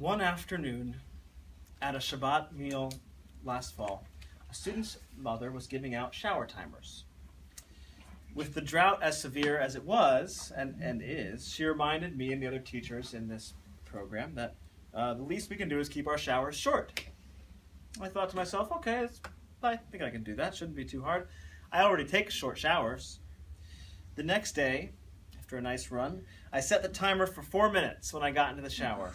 One afternoon, at a Shabbat meal last fall, a student's mother was giving out shower timers. With the drought as severe as it was, and is, she reminded me and the other teachers in this program that the least we can do is keep our showers short. I thought to myself, okay, I think I can do that. Shouldn't be too hard. I already take short showers. The next day, after a nice run, I set the timer for 4 minutes when I got into the shower.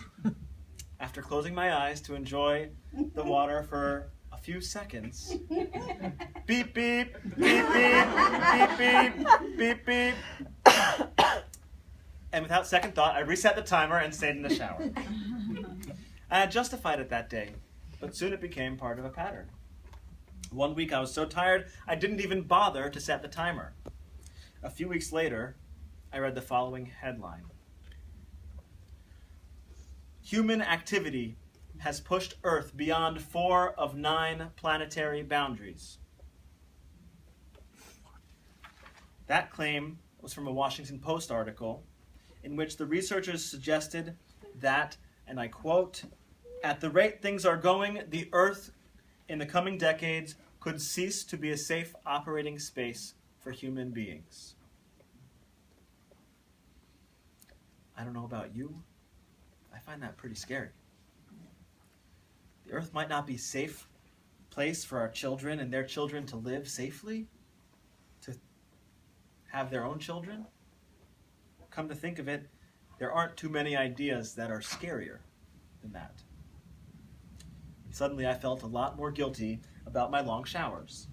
After closing my eyes to enjoy the water for a few seconds, beep, beep, beep, beep, beep, beep, beep, beep. And without second thought, I reset the timer and stayed in the shower. I had justified it that day, but soon it became part of a pattern. One week I was so tired, I didn't even bother to set the timer. A few weeks later, I read the following headline. Human activity has pushed Earth beyond 4 of 9 planetary boundaries. That claim was from a Washington Post article in which the researchers suggested that, and I quote, "At the rate things are going, the Earth in the coming decades could cease to be a safe operating space for human beings." I don't know about you. I find that pretty scary. The Earth might not be a safe place for our children and their children to live safely, to have their own children. Come to think of it, there aren't too many ideas that are scarier than that. Suddenly I felt a lot more guilty about my long showers.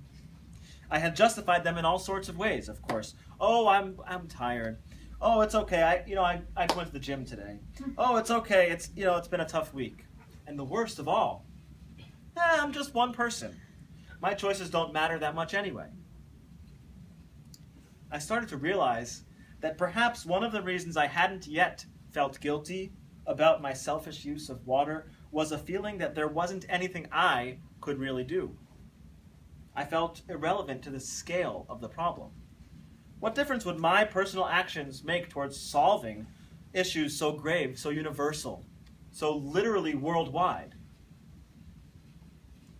I had justified them in all sorts of ways, of course. Oh, I'm tired. Oh, it's okay. I went to the gym today. Oh, it's okay. It's been a tough week. And the worst of all, I'm just one person. My choices don't matter that much anyway. I started to realize that perhaps one of the reasons I hadn't yet felt guilty about my selfish use of water was a feeling that there wasn't anything I could really do. I felt irrelevant to the scale of the problem. What difference would my personal actions make towards solving issues so grave, so universal, so literally worldwide?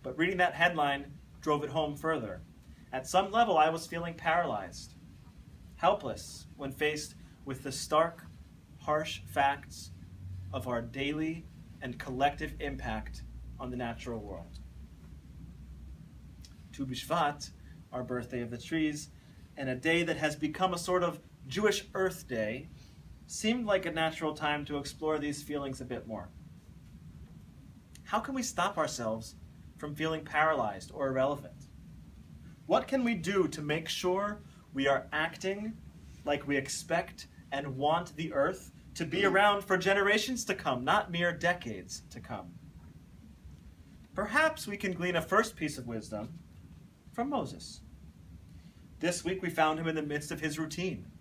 But reading that headline drove it home further. At some level, I was feeling paralyzed, helpless when faced with the stark, harsh facts of our daily and collective impact on the natural world. Tu B'Shvat, our birthday of the trees, and a day that has become a sort of Jewish Earth Day, seemed like a natural time to explore these feelings a bit more. How can we stop ourselves from feeling paralyzed or irrelevant? What can we do to make sure we are acting like we expect and want the Earth to be around for generations to come, not mere decades to come? Perhaps we can glean a first piece of wisdom from Moses. This week we found him in the midst of his routine,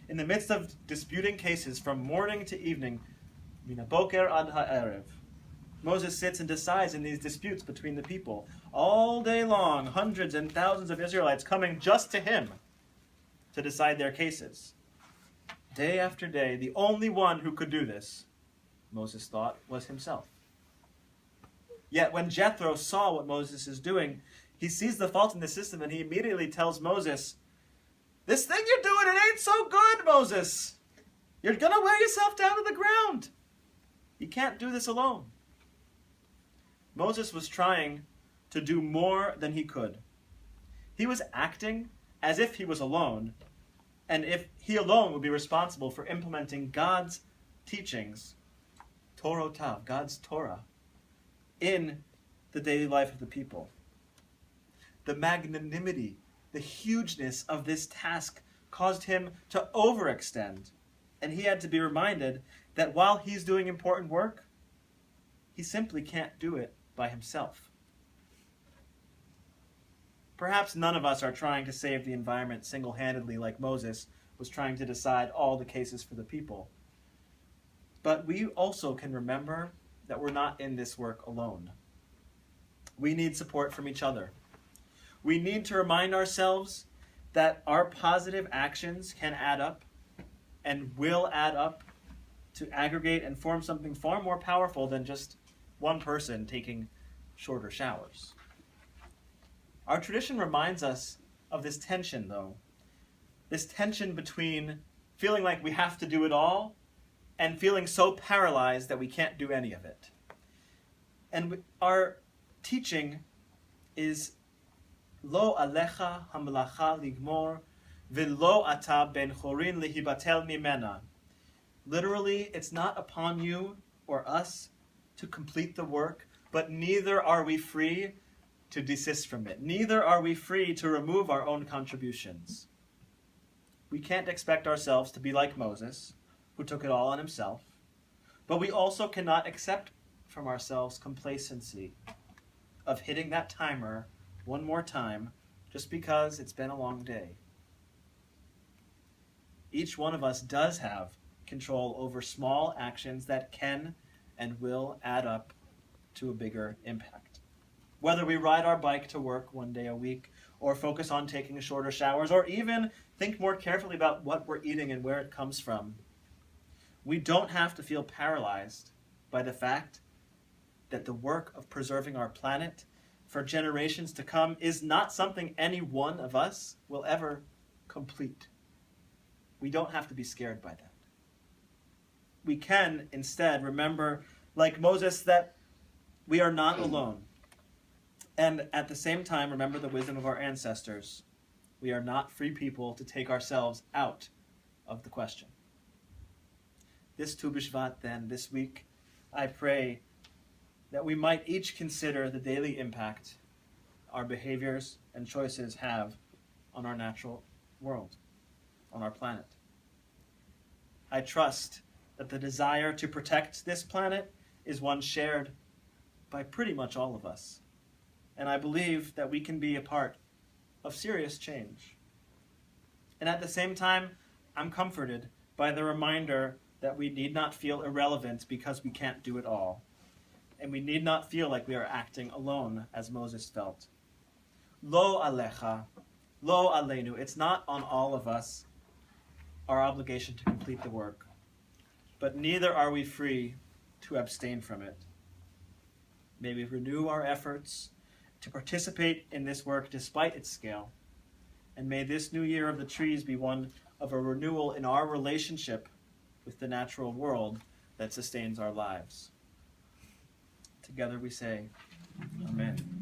in the midst of disputing cases from morning to evening, min haboker ad ha'erev. Moses sits and decides in these disputes between the people. All day long, hundreds and thousands of Israelites coming just to him to decide their cases. Day after day, the only one who could do this, Moses thought, was himself. Yet when Jethro saw what Moses is doing, he sees the fault in the system and he immediately tells Moses, "This thing you're doing, it ain't so good, Moses. You're going to wear yourself down to the ground. You can't do this alone." Moses was trying to do more than he could. He was acting as if he was alone, and if he alone would be responsible for implementing God's teachings, Torotav, God's Torah, in the daily life of the people. The magnanimity, the hugeness of this task caused him to overextend, and he had to be reminded that while he's doing important work, he simply can't do it by himself. Perhaps none of us are trying to save the environment single-handedly like Moses was trying to decide all the cases for the people. But we also can remember that we're not in this work alone. We need support from each other. We need to remind ourselves that our positive actions can add up and will add up to aggregate and form something far more powerful than just one person taking shorter showers. Our tradition reminds us of this tension, though. This tension between feeling like we have to do it all and feeling so paralyzed that we can't do any of it. And our teaching is Lo alecha hamlacha ligmor, v'lo ata ben chorin lihibatel mimena. Literally, it's not upon you or us to complete the work, but neither are we free to desist from it. Neither are we free to remove our own contributions. We can't expect ourselves to be like Moses, who took it all on himself, but we also cannot accept from ourselves complacency of hitting that timer one more time just because it's been a long day. Each one of us does have control over small actions that can and will add up to a bigger impact. Whether we ride our bike to work one day a week, or focus on taking shorter showers, or even think more carefully about what we're eating and where it comes from, we don't have to feel paralyzed by the fact that the work of preserving our planet for generations to come is not something any one of us will ever complete. We don't have to be scared by that. We can instead remember, like Moses, that we are not alone. And at the same time, remember the wisdom of our ancestors. We are not free people to take ourselves out of the question. This Tu B'Shvat, then, this week, I pray that we might each consider the daily impact our behaviors and choices have on our natural world, on our planet. I trust that the desire to protect this planet is one shared by pretty much all of us. And I believe that we can be a part of serious change. And at the same time, I'm comforted by the reminder that we need not feel irrelevant because we can't do it all. And we need not feel like we are acting alone, as Moses felt. Lo alecha, lo aleinu. It's not on all of us, our obligation to complete the work. But neither are we free to abstain from it. May we renew our efforts to participate in this work despite its scale. And may this new year of the trees be one of a renewal in our relationship with the natural world that sustains our lives. Together we say, Amen.